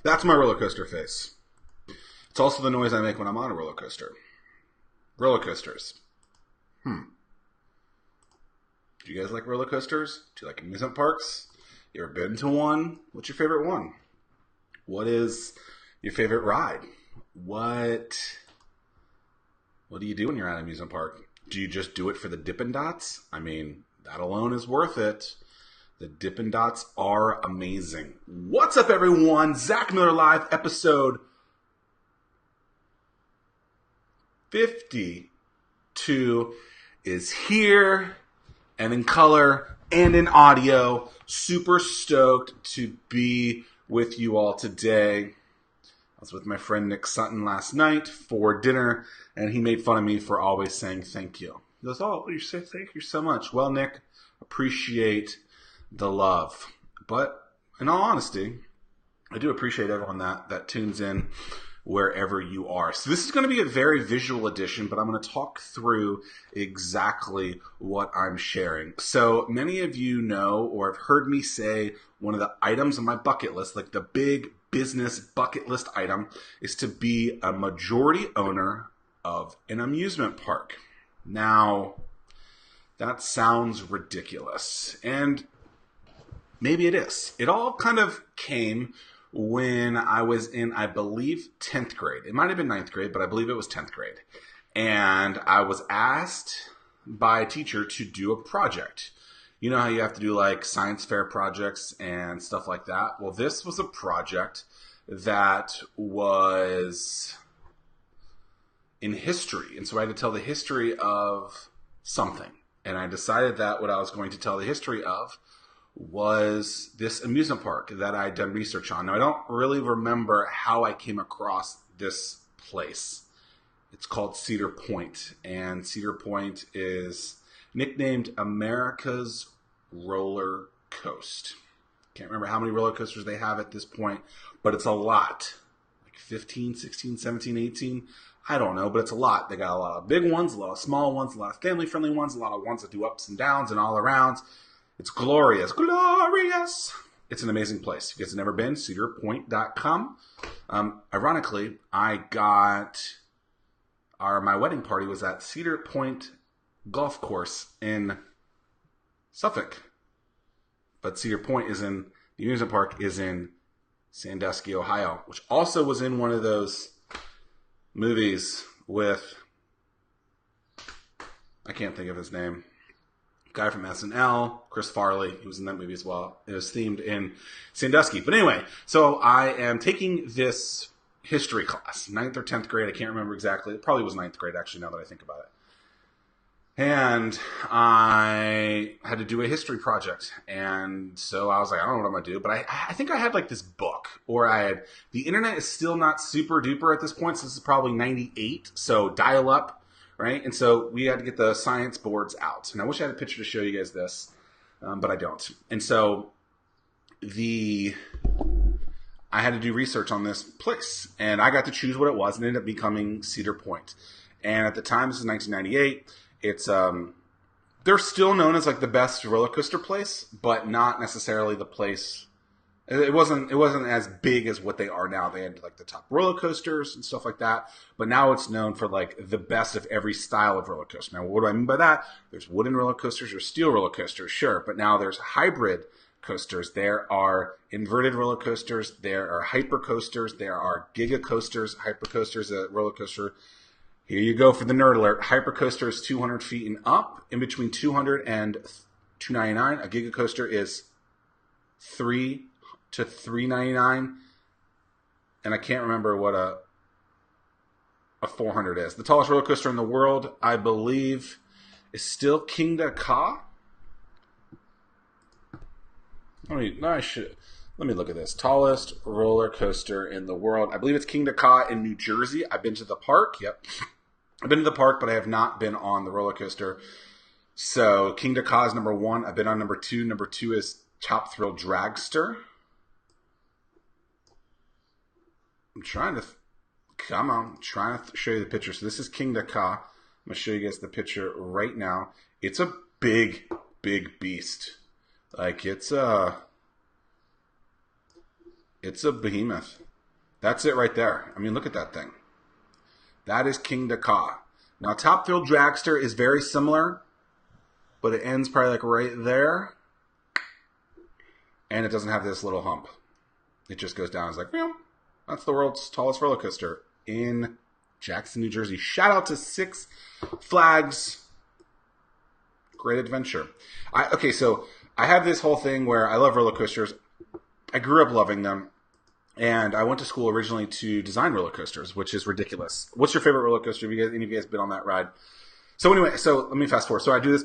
That's my roller coaster face. It's also the noise I make when I'm on a roller coaster. Roller coasters. Do you guys like roller coasters? Do you like amusement parks? You ever been to one? What's your favorite one? What is your favorite ride? What do you do when you're at an amusement park? Do you just do it for the Dippin' Dots? I mean, that alone is worth it. The Dippin' Dots are amazing. What's up, everyone? Zack Miller Live, episode 52 is here, and in color and in audio. Super stoked to be with you all today. I was with my friend Nick Sutton last night for dinner, and he made fun of me for always saying thank you. He goes, "Oh, you say thank you so much." Well, Nick, appreciate the love. But in all honesty, I do appreciate everyone that tunes in wherever you are. So this is going to be a very visual edition, but I'm going to talk through exactly what I'm sharing. So many of you know or have heard me say one of the items on my bucket list, like the big business bucket list item, is to be a majority owner of an amusement park. Now, that sounds ridiculous, and maybe it is. It all kind of came when I was in, I believe, 10th grade. It might have been 9th grade, but I believe it was 10th grade. And I was asked by a teacher to do a project. You know how you have to do like science fair projects and stuff like that? Well, this was a project that was in history. And so I had to tell the history of something. And I decided that what I was going to tell the history of was this amusement park that I'd done research on. Now, I don't really remember how I came across this place. It's called Cedar Point, and Cedar Point is nicknamed America's Roller Coast. Can't remember how many roller coasters they have at this point, but it's a lot. Like 15, 16, 17, 18. I don't know, but it's a lot. They got a lot of big ones, a lot of small ones, a lot of family-friendly ones, a lot of ones that do ups and downs and all arounds. It's glorious. Glorious. It's an amazing place. If you guys have never been, cedarpoint.com. Ironically, my wedding party was at Cedar Point Golf Course in Suffolk. But Cedar Point the amusement park is in Sandusky, Ohio, which also was in one of those movies with, I can't think of his name, guy from SNL, Chris Farley. He was in that movie as well. It was themed in Sandusky. But anyway, so I am taking this history class, 9th or 10th grade. I can't remember exactly. It probably was 9th grade, actually, now that I think about it. And I had to do a history project. And so I was like, I don't know what I'm going to do. But I think I had like this book, or the internet is still not super duper at this point. So this is probably 98. So dial up. Right? And so we had to get the science boards out. And I wish I had a picture to show you guys this, but I don't. And so I had to do research on this place. And I got to choose what it was, and it ended up becoming Cedar Point. And at the time, this is 1998, they're still known as like the best roller coaster place, but not necessarily the place. It wasn't as big as what they are now. They had like the top roller coasters and stuff like that. But now it's known for like the best of every style of roller coaster. Now, what do I mean by that? There's wooden roller coasters or steel roller coasters, sure. But now there's hybrid coasters. There are inverted roller coasters. There are hyper coasters. There are giga coasters. Hyper coasters, a roller coaster. Here you go for the nerd alert. Hyper coaster is 200 feet and up. In between 200 and 299. A giga coaster is 3 to $399, and I can't remember what a 400 is. The tallest roller coaster in the world, I believe, is still Kingda Ka. Let me look at this. Tallest roller coaster in the world. I believe it's Kingda Ka in New Jersey. I've been to the park. Yep. I've been to the park, but I have not been on the roller coaster. So Kingda Ka is number 1. I've been on number 2. Number 2 is Top Thrill Dragster. I'm trying to show you the picture. So this is Kingda Ka. I'm going to show you guys the picture right now. It's a big, big beast. Like it's a behemoth. That's it right there. I mean, look at that thing. That is King Dakar. Now, Top Thrill Dragster is very similar, but it ends probably like right there. And it doesn't have this little hump. It just goes down. It's like, that's the world's tallest roller coaster in Jackson, New Jersey. Shout out to Six Flags Great Adventure. So I have this whole thing where I love roller coasters. I grew up loving them. And I went to school originally to design roller coasters, which is ridiculous. What's your favorite roller coaster? Have any of you guys been on that ride? So anyway, let me fast forward. So I do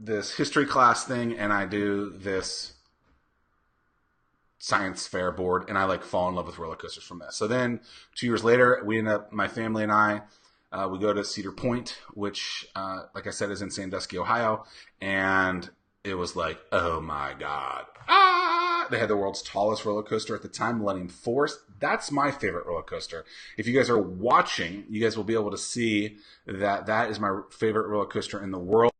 this history class thing, and I do this science fair board, and I like fall in love with roller coasters from this. So then 2 years later, my family and I, we go to Cedar Point, which, like I said, is in Sandusky, Ohio, and it was like, oh my God. They had the world's tallest roller coaster at the time, Millennium Force. That's my favorite roller coaster. If you guys are watching, you guys will be able to see that is my favorite roller coaster in the world.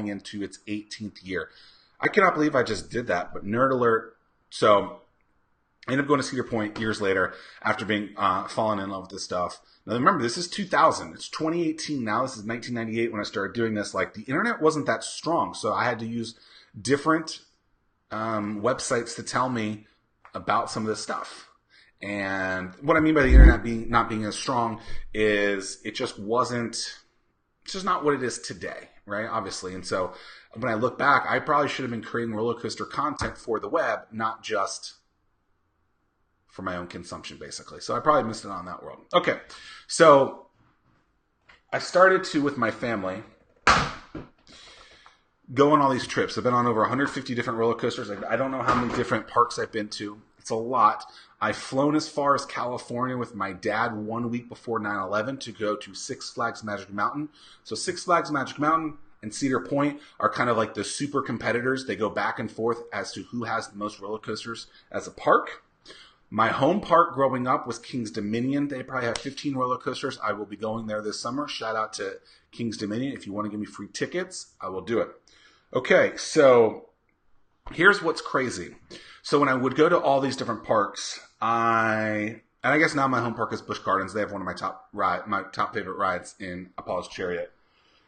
Into its 18th year. I cannot believe I just did that, but nerd alert. So I ended up going to Cedar Point years later after being falling in love with this stuff. Now remember, this is 2000. It's 2018 now. This is 1998 when I started doing this. Like, the internet wasn't that strong, so I had to use different websites to tell me about some of this stuff. And what I mean by the internet not being as strong is it's just not what it is today, right? Obviously. And so when I look back, I probably should have been creating roller coaster content for the web, not just for my own consumption, basically. So I probably missed it on that world. Okay. So I started to, with my family, go on all these trips. I've been on over 150 different roller coasters. I don't know how many different parks I've been to. It's a lot. I've flown as far as California with my dad 1 week before 9/11 to go to Six Flags Magic Mountain. So Six Flags Magic Mountain and Cedar Point are kind of like the super competitors. They go back and forth as to who has the most roller coasters as a park. My home park growing up was King's Dominion. They probably have 15 roller coasters. I will be going there this summer. Shout out to King's Dominion. If you want to give me free tickets, I will do it. Okay, so here's what's crazy. So when I would go to all these different parks, and I guess now my home park is Busch Gardens. They have one of my top favorite rides in Apollo's Chariot.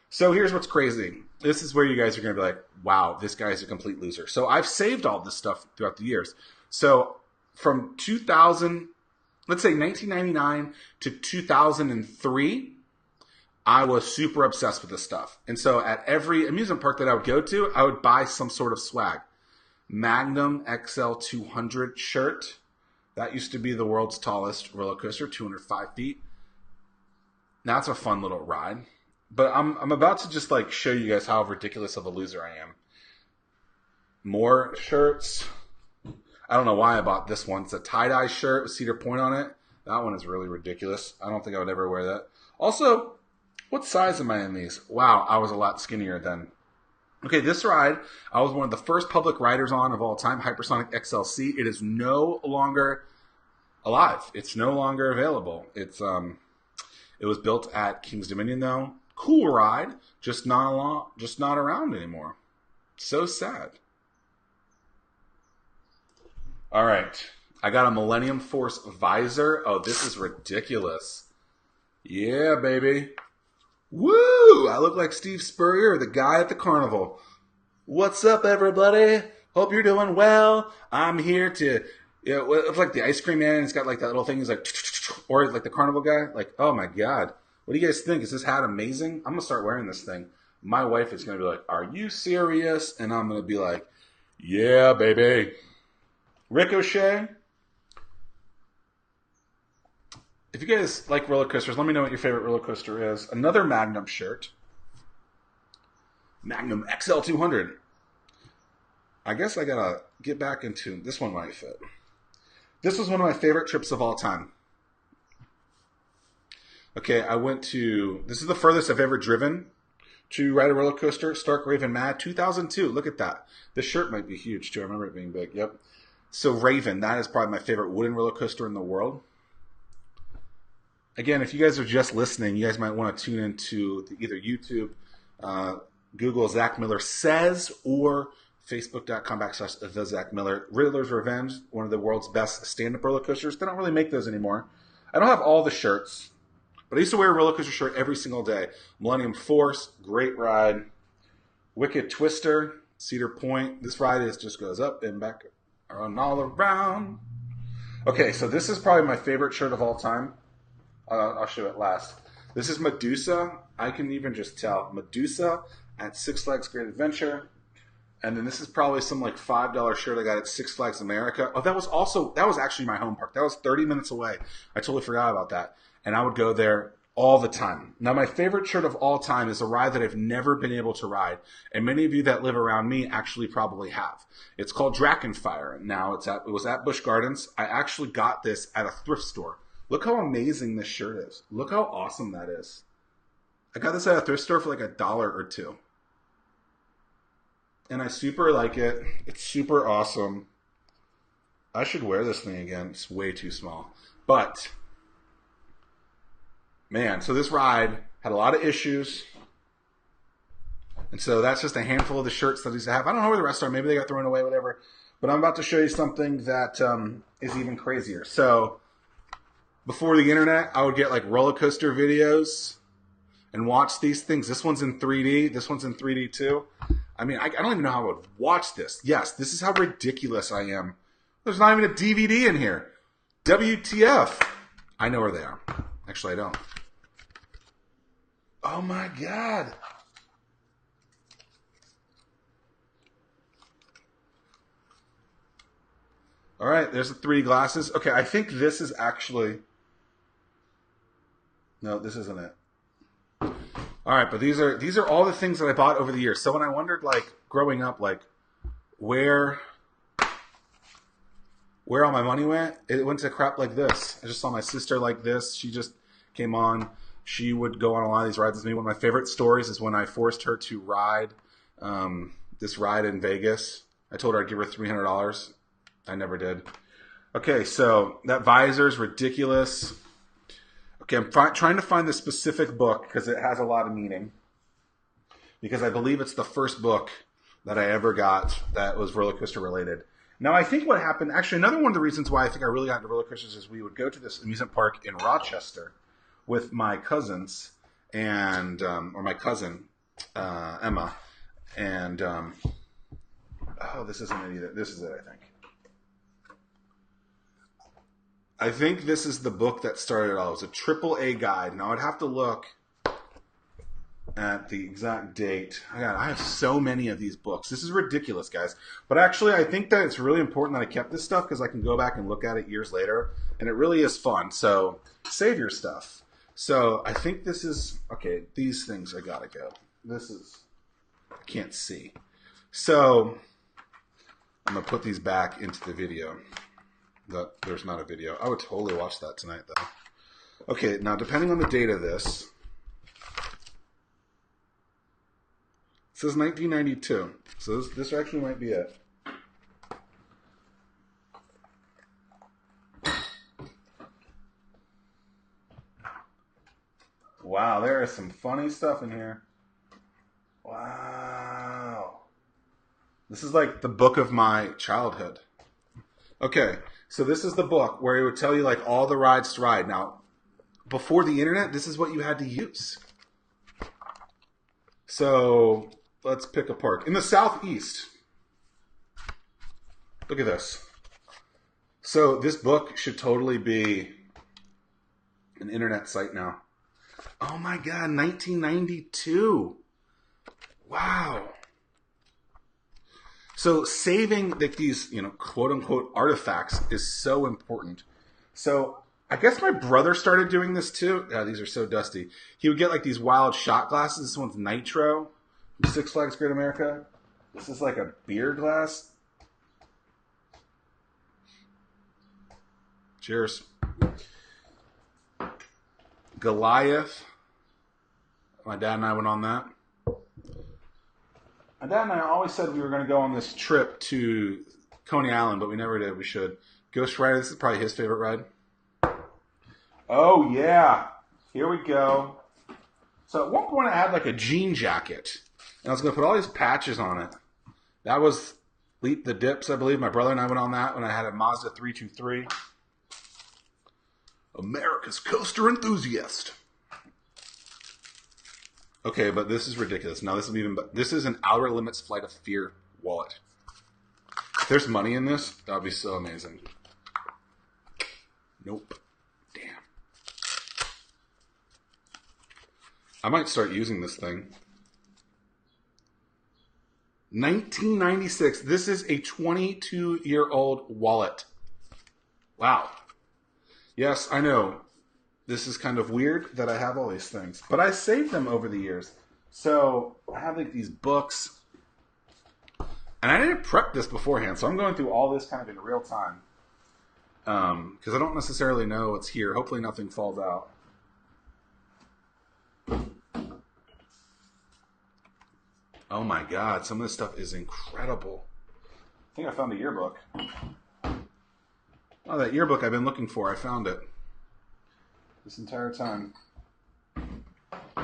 So here's what's crazy. This is where you guys are going to be like, wow, this guy's a complete loser. So I've saved all this stuff throughout the years. So from 2000, let's say 1999 to 2003, I was super obsessed with this stuff. And so at every amusement park that I would go to, I would buy some sort of swag. Magnum XL 200 shirt. That used to be the world's tallest roller coaster, 205 feet. That's a fun little ride. But I'm about to just like show you guys how ridiculous of a loser I am. More shirts. I don't know why I bought this one. It's a tie-dye shirt with cedar point on it. That one is really ridiculous. I don't think I would ever wear that. Also, what size am I in these? Wow, I was a lot skinnier then. Okay, this ride, I was one of the first public riders on of all time, Hypersonic XLC. It is no longer alive. It's no longer available. It was built at King's Dominion though. Cool ride, just not around anymore. So sad. All right, I got a Millennium Force visor. Oh, this is ridiculous. Yeah, baby. Woo! I look like Steve Spurrier, the guy at the carnival. What's up, everybody? Hope you're doing well. I'm here to, it's like the ice cream man. It's got like that little thing. He's like, or like the carnival guy. Like, oh my God. What do you guys think? Is this hat amazing? I'm going to start wearing this thing. My wife is going to be like, are you serious? And I'm going to be like, yeah, baby. Ricochet. If you guys like roller coasters, let me know what your favorite roller coaster is. Another Magnum shirt. Magnum XL200. I guess I gotta get back into this one might fit. This was one of my favorite trips of all time. Okay, this is the furthest I've ever driven to ride a roller coaster. Stark Raven Mad, 2002. Look at that. This shirt might be huge too. I remember it being big. Yep. So Raven, that is probably my favorite wooden roller coaster in the world. Again, if you guys are just listening, you guys might want to tune into either YouTube, Google Zack Miller Says, or Facebook.com/The Zack Miller. Riddler's Revenge, one of the world's best stand-up roller coasters. They don't really make those anymore. I don't have all the shirts, but I used to wear a roller coaster shirt every single day. Millennium Force, great ride. Wicked Twister, Cedar Point. This ride just goes up and back and all around. Okay, so this is probably my favorite shirt of all time. I'll show it last. This is Medusa. I can even just tell. Medusa at Six Flags Great Adventure. And then this is probably some like $5 shirt I got at Six Flags America. Oh, that was actually my home park. That was 30 minutes away. I totally forgot about that. And I would go there all the time. Now, my favorite shirt of all time is a ride that I've never been able to ride. And many of you that live around me actually probably have. It's called Drakenfire. Now, it was at Busch Gardens. I actually got this at a thrift store. Look how amazing this shirt is. Look how awesome that is. I got this at a thrift store for like $1 or $2. And I super like it. It's super awesome. I should wear this thing again. It's way too small. But, man, so this ride had a lot of issues. And so that's just a handful of the shirts that I used to have. I don't know where the rest are. Maybe they got thrown away, whatever. But I'm about to show you something that is even crazier. So, before the internet, I would get like roller coaster videos and watch these things. This one's in 3D. This one's in 3D too. I mean, I don't even know how I would watch this. Yes, this is how ridiculous I am. There's not even a DVD in here. WTF. I know where they are. Actually, I don't. Oh my God. All right, there's the 3D glasses. Okay, I think this is actually... No, this isn't it. All right, but these are all the things that I bought over the years. So when I wondered, like, growing up, like, where all my money went, it went to crap like this. I just saw my sister like this. She just came on. She would go on a lot of these rides with me. One of my favorite stories is when I forced her to ride this ride in Vegas. I told her I'd give her $300. I never did. Okay, so that visor is ridiculous. Okay, I'm trying to find the specific book because it has a lot of meaning. Because I believe it's the first book that I ever got that was roller coaster related. Now, I think what happened, actually, another one of the reasons why I think I really got into roller coasters is we would go to this amusement park in Rochester with my cousins and, or my cousin, Emma, and, oh, this isn't it either. This is it, I think. I think this is the book that started it all. It was a AAA guide. Now, I'd have to look at the exact date. God, I have so many of these books. This is ridiculous, guys. But actually, I think that it's really important that I kept this stuff because I can go back and look at it years later. And it really is fun. So, save your stuff. So, I think this is... Okay, these things, I gotta go. This is... I can't see. So... I'm going to put these back into the video. There's not a video. I would totally watch that tonight, though. Okay, now depending on the date of this, it says 1992. So this actually might be it. Wow, there is some funny stuff in here. Wow. This is like the book of my childhood. Okay, so this is the book where it would tell you like all the rides to ride. Now, before the internet, this is what you had to use. So let's pick a park. In the Southeast. Look at this. So this book should totally be an internet site now. Oh my God, 1992. Wow. So saving like these, quote unquote artifacts is so important. So I guess my brother started doing this too. Yeah, these are so dusty. He would get like these wild shot glasses. This one's Nitro from Six Flags Great America. This is like a beer glass. Cheers. Goliath. My dad and I went on that. My dad and I always said we were going to go on this trip to Coney Island, but we never did. We should. Ghost Rider, this is probably his favorite ride. Oh, yeah. Here we go. So at one point I had like a jean jacket, and I was going to put all these patches on it. That was Leap the Dips, I believe. My brother and I went on that when I had a Mazda 323. America's Coaster Enthusiast. Okay, but this is ridiculous. Now this is an Outer Limits Flight of Fear wallet. If there's money in this, that would be so amazing. Nope. Damn. I might start using this thing. 1996. This is a 22-year-old wallet. Wow. Yes, I know. This is kind of weird that I have all these things. But I saved them over the years. So I have like these books. And I didn't prep this beforehand. So I'm going through all this kind of in real time. Because I don't necessarily know what's here. Hopefully nothing falls out. Oh my God. Some of this stuff is incredible. I think I found a yearbook. Oh, that yearbook I've been looking for. I found it. This entire time. You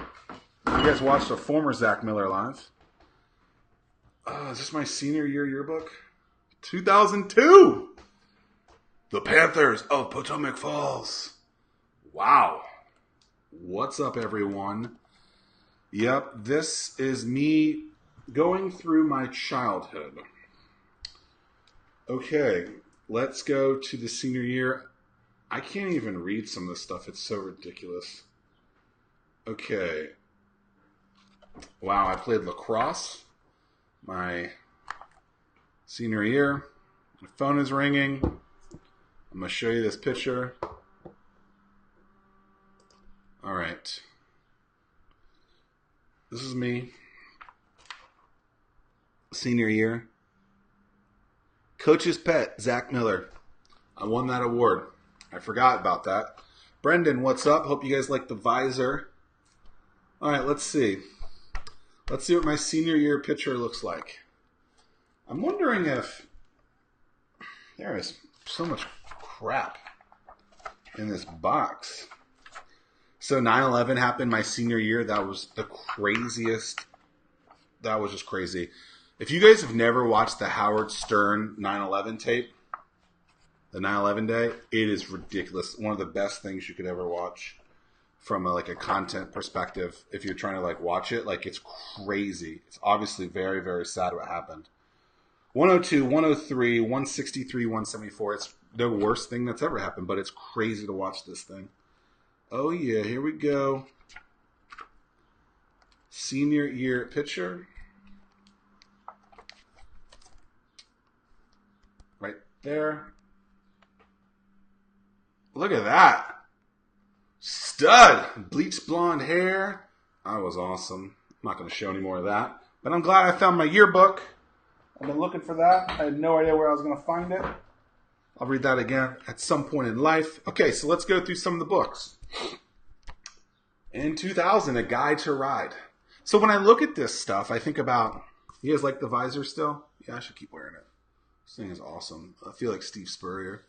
guys watched a former Zack Miller live. Is this my senior year yearbook? 2002! The Panthers of Potomac Falls. Wow. What's up, everyone? Yep, this is me going through my childhood. Okay, let's go to the senior year. I can't even read some of this stuff. It's so ridiculous. Okay. Wow, I played lacrosse my senior year. My phone is ringing. I'm going to show you this picture. All right. This is me. Senior year. Coach's pet, Zack Miller. I won that award. I forgot about that. Brendan, what's up? Hope you guys like the visor. All right, let's see. Let's see what my senior year picture looks like. I'm wondering if there is so much crap in this box. So 9/11 happened my senior year. That was the craziest. That was just crazy. If you guys have never watched the Howard Stern 9/11 tape, the 9/11 day, it is ridiculous. One of the best things you could ever watch from a content perspective. If you're trying to watch it, it's crazy. It's obviously very, very sad what happened. 102, 103, 163, 174. It's the worst thing that's ever happened, but it's crazy to watch this thing. Oh yeah, here we go. Senior year picture. Right there. Look at that. Stud. Bleached blonde hair. That was awesome. I'm not going to show any more of that. But I'm glad I found my yearbook. I've been looking for that. I had no idea where I was going to find it. I'll read that again at some point in life. Okay, so let's go through some of the books. In 2000, A Guide to Ride. So when I look at this stuff, I think about, you guys like the visor still? Yeah, I should keep wearing it. This thing is awesome. I feel like Steve Spurrier.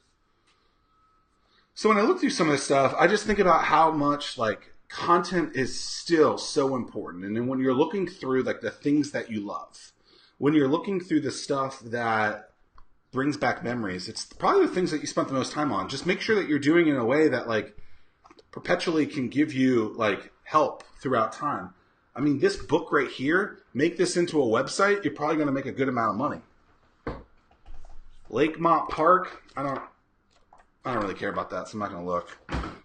So when I look through some of this stuff, I just think about how much like content is still so important. And then when you're looking through like the things that you love, when you're looking through the stuff that brings back memories, it's probably the things that you spent the most time on. Just make sure that you're doing it in a way that like perpetually can give you like help throughout time. I mean, this book right here, make this into a website, you're probably going to make a good amount of money. Lakemont Park, I don't really care about that, so I'm not going to look.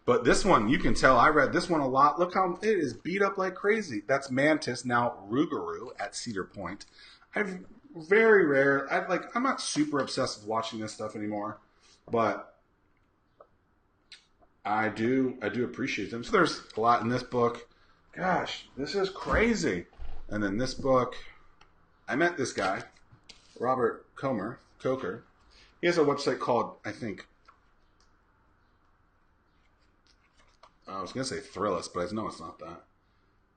But this one, you can tell I read this one a lot. Look how it is beat up like crazy. That's Mantis, now Rougarou at Cedar Point. I'm not super obsessed with watching this stuff anymore, but I do appreciate them. So there's a lot in this book. Gosh, this is crazy. And then this book, I met this guy, Robert Coker. He has a website called, I was going to say Thrillist, but I know it's not that.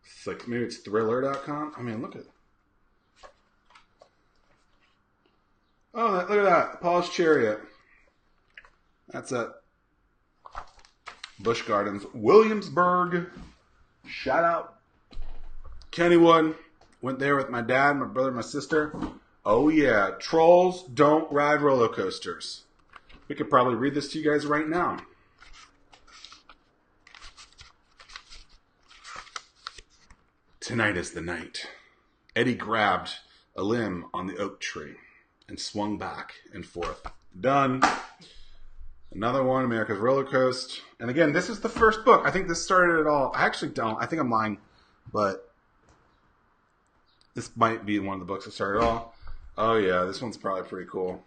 It's like, maybe it's thriller.com. I mean, look at it. Oh, look at that. Paul's Chariot. That's at Busch Gardens, Williamsburg. Shout out. Kennywood. Went there with my dad, my brother, my sister. Oh, yeah. Trolls don't ride roller coasters. We could probably read this to you guys right now. Tonight is the night. Eddie grabbed a limb on the oak tree and swung back and forth. Done. Another one, America's Roller Coaster. And again, this is the first book. I think this started it all. I actually don't. I think I'm lying. But this might be one of the books that started it all. Oh, yeah. This one's probably pretty cool.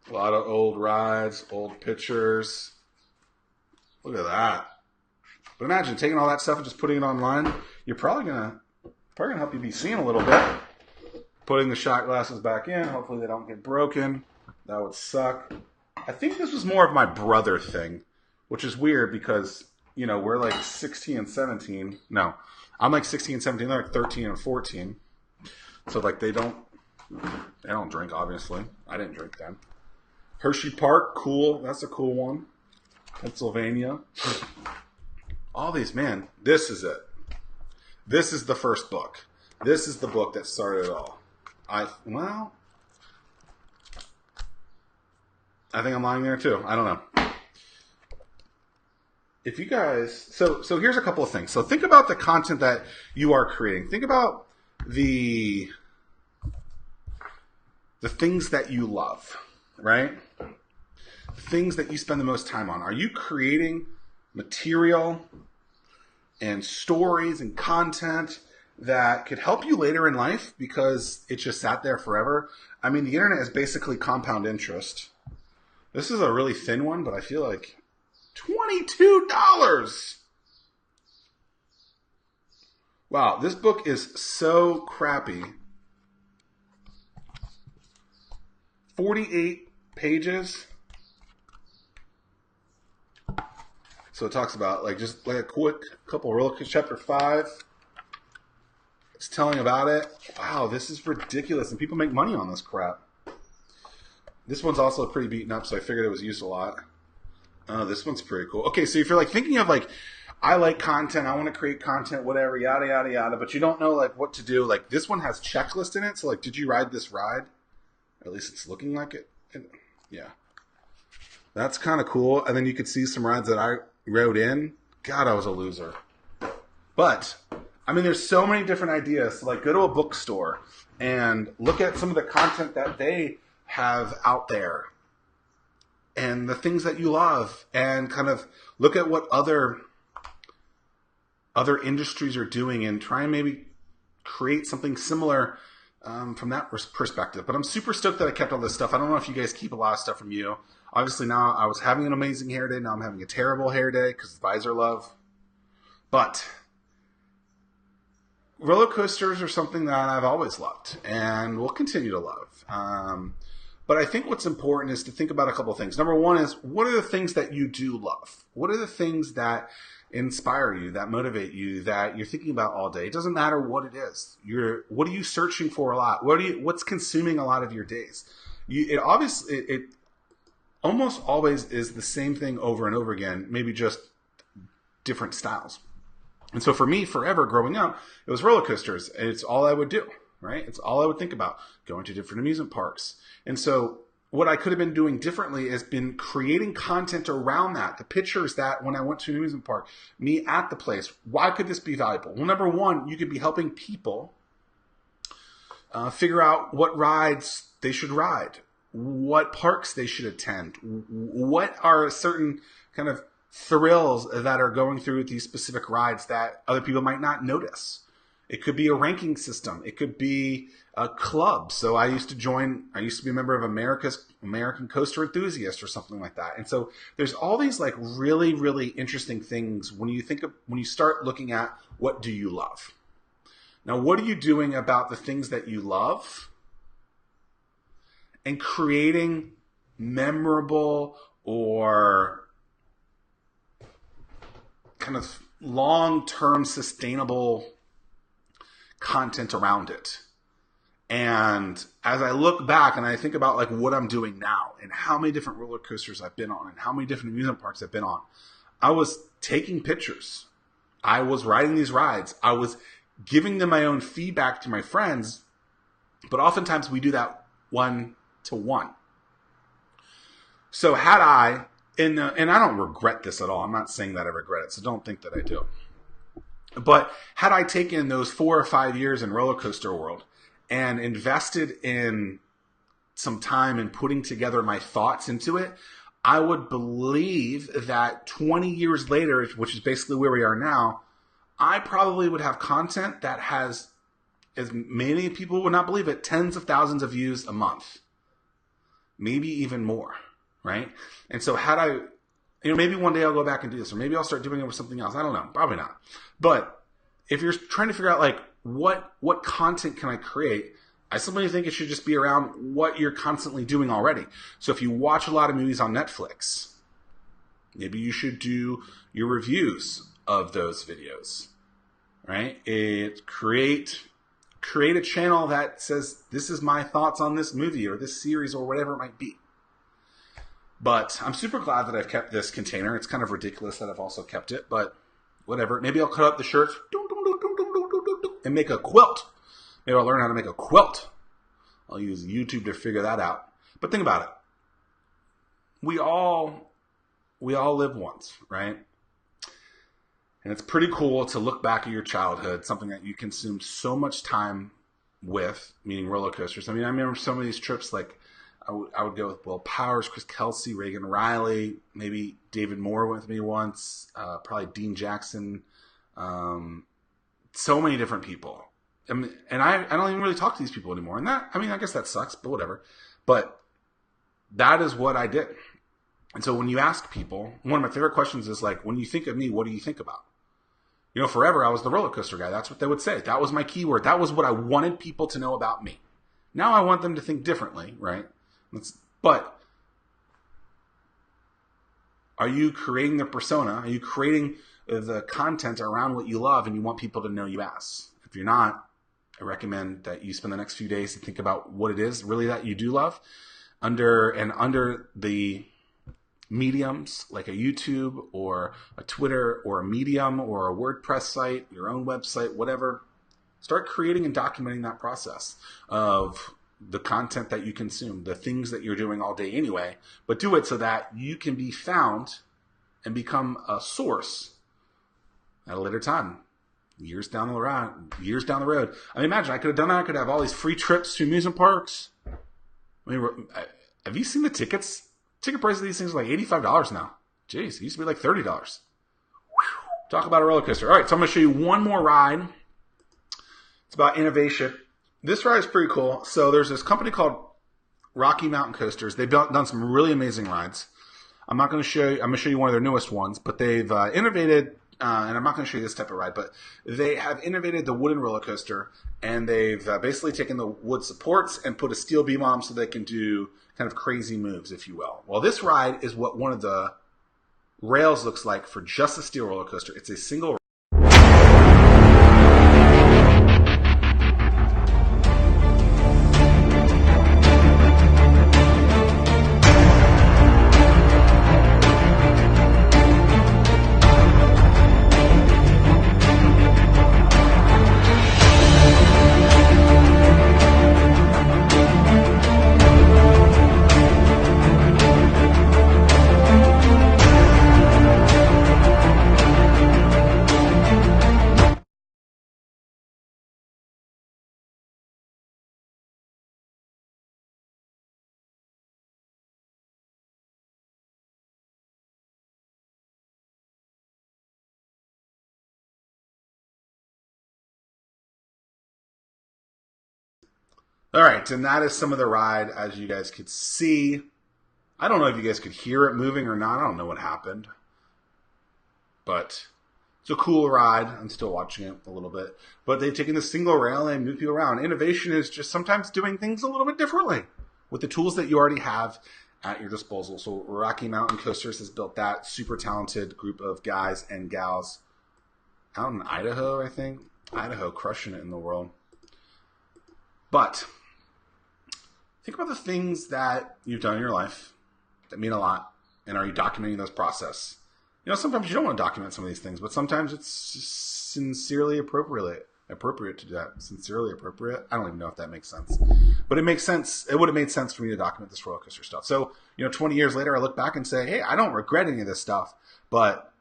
A lot of old rides, old pictures. Look at that. But imagine taking all that stuff and just putting it online. You're probably gonna help you be seen a little bit. Putting the shot glasses back in. Hopefully they don't get broken. That would suck. I think this was more of my brother thing, which is weird because, you know, we're like 16 and 17. No, I'm like 16 and 17. They're like 13 and 14. So like they don't drink, obviously. I didn't drink then. Hershey Park, cool. That's a cool one. Pennsylvania. All these, man, this is it. This is the first book. This is the book that started it all. I think I'm lying there too. I don't know. If you guys, so here's a couple of things. So think about the content that you are creating. Think about the things that you love, right? Things that you spend the most time on. Are you creating material and stories and content that could help you later in life because it just sat there forever? I mean, the internet is basically compound interest. This is a really thin one, but I feel like $22. Wow, this book is so crappy. 48 pages. So it talks about like just like a quick couple real chapter 5. It's telling about it. Wow, this is ridiculous, and people make money on this crap. This one's also pretty beaten up, so I figured it was used a lot. Oh, this one's pretty cool. Okay, so if you're like thinking of like, I like content, I want to create content, whatever, yada yada yada, but you don't know like what to do. Like this one has checklist in it. So like, did you ride this ride? Or at least it's looking like it. Yeah, that's kind of cool. And then you could see some rides that I rode in. God, I was a loser. But I mean, there's so many different ideas. So like, go to a bookstore and look at some of the content that they have out there and the things that you love, and kind of look at what other industries are doing and try and maybe create something similar from that perspective. But I'm super stoked that I kept all this stuff. I don't know if you guys keep a lot of stuff from you. Obviously now I was having an amazing hair day. Now I'm having a terrible hair day because of visor love. But roller coasters are something that I've always loved and will continue to love. But I think what's important is to think about a couple of things. Number one is, what are the things that you do love? What are the things that inspire you, that motivate you, that you're thinking about all day? It doesn't matter what it is. What are you searching for a lot? What's consuming a lot of your days? It almost always is the same thing over and over again, maybe just different styles. And so for me, forever growing up, it was roller coasters. It's all I would do, right? It's all I would think about, going to different amusement parks. And so what I could have been doing differently is been creating content around that. The pictures that when I went to an amusement park, me at the place, why could this be valuable? Well, number one, you could be helping people figure out what rides they should ride, what parks they should attend, what are certain kind of thrills that are going through these specific rides that other people might not notice. It could be a ranking system. It could be a club. So I used to be a member of American Coaster Enthusiast or something like that. And so there's all these like really, really interesting things when you start looking at, what do you love? Now, what are you doing about the things that you love? And creating memorable or kind of long-term sustainable content around it. And as I look back and I think about like what I'm doing now and how many different roller coasters I've been on and how many different amusement parks I've been on, I was taking pictures. I was riding these rides. I was giving them my own feedback to my friends, but oftentimes we do that one-to-one. So had I, and I don't regret this at all. I'm not saying that I regret it, so don't think that I do. But had I taken those 4 or 5 years in roller coaster world and invested in some time in putting together my thoughts into it, I would believe that 20 years later, which is basically where we are now, I probably would have content that has, as many people would not believe it, tens of thousands of views a month. Maybe even more, right? And so had I, maybe one day I'll go back and do this, or maybe I'll start doing it with something else. I don't know. Probably not. But if you're trying to figure out like what content can I create, I simply think it should just be around what you're constantly doing already. So if you watch a lot of movies on Netflix, maybe you should do your reviews of those videos, right? Create a channel that says, this is my thoughts on this movie or this series or whatever it might be. But I'm super glad that I've kept this container. It's kind of ridiculous that I've also kept it, but whatever. Maybe I'll cut out the shirts and make a quilt. Maybe I'll learn how to make a quilt. I'll use YouTube to figure that out. But think about it. We all live once, right? And it's pretty cool to look back at your childhood, something that you consumed so much time with, meaning roller coasters. I mean, I remember some of these trips, like I would go with Will Powers, Chris Kelsey, Reagan Riley, maybe David Moore went with me once, probably Dean Jackson, so many different people. I mean, and I don't even really talk to these people anymore. And that, I mean, I guess that sucks, but whatever. But that is what I did. And so when you ask people, one of my favorite questions is like, when you think of me, what do you think about? Forever I was the roller coaster guy. That's what they would say. That was my keyword. That was what I wanted people to know about me. Now I want them to think differently, right? But are you creating the persona? Are you creating the content around what you love and you want people to know you as? If you're not, I recommend that you spend the next few days to think about what it is really that you do love under the mediums like a YouTube or a Twitter or a Medium or a WordPress site, your own website, whatever. Start creating and documenting that process of the content that you consume, the things that you're doing all day anyway, but do it so that you can be found and become a source at a later time, years down the road. I mean, imagine I could have done that. I could have all these free trips to amusement parks. I mean, have you seen the tickets? Ticket price of these things are like $85 now. Jeez, it used to be like $30. Whew. Talk about a roller coaster. All right, so I'm going to show you one more ride. It's about innovation. This ride is pretty cool. So there's this company called Rocky Mountain Coasters. They've done some really amazing rides. I'm going to show you one of their newest ones, but they've innovated and I'm not going to show you this type of ride, but they have innovated the wooden roller coaster, and they've basically taken the wood supports and put a steel beam on them so they can do kind of crazy moves, if you will. Well, this ride is what one of the rails looks like for just a steel roller coaster. It's a single. All right, and that is some of the ride, as you guys could see. I don't know if you guys could hear it moving or not. I don't know what happened. But it's a cool ride. I'm still watching it a little bit. But they've taken the single rail and moved people around. Innovation is just sometimes doing things a little bit differently with the tools that you already have at your disposal. So Rocky Mountain Coasters has built that super talented group of guys and gals out in Idaho, I think. Idaho, crushing it in the world. But think about the things that you've done in your life that mean a lot, and are you documenting those process? You know, sometimes you don't want to document some of these things, but sometimes it's sincerely appropriate to do that. Sincerely appropriate. I don't even know if that makes sense, but it makes sense. It would have made sense for me to document this roller coaster stuff. So, 20 years later, I look back and say, hey, I don't regret any of this stuff, but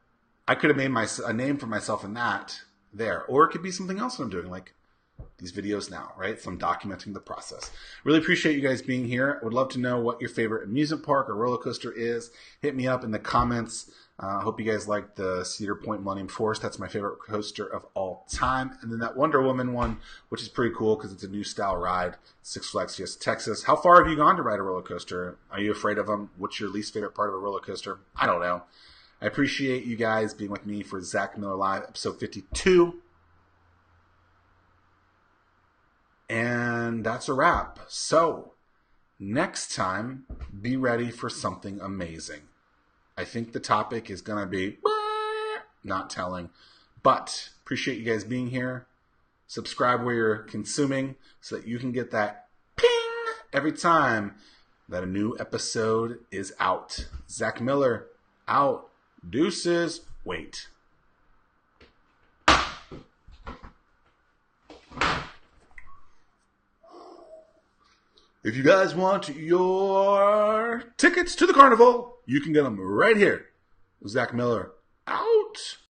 I could have made a name for myself in that there, or it could be something else that I'm doing, like these videos now, right? So I'm documenting the process. Really appreciate you guys being here. I would love to know what your favorite amusement park or roller coaster is. Hit me up in the comments. I hope you guys like the Cedar Point Millennium Force. That's my favorite coaster of all time. And then that Wonder Woman one, which is pretty cool because it's a new style ride. Six Flags Fiesta Texas. How far have you gone to ride a roller coaster? Are you afraid of them? What's your least favorite part of a roller coaster? I don't know. I appreciate you guys being with me for Zack Miller Live, episode 52. And that's a wrap. So, next time, be ready for something amazing. I think the topic is going to be not telling. But, appreciate you guys being here. Subscribe where you're consuming so that you can get that ping every time that a new episode is out. Zack Miller, out. Deuces. Wait. If you guys want your tickets to the carnival, you can get them right here. Zack Miller, out.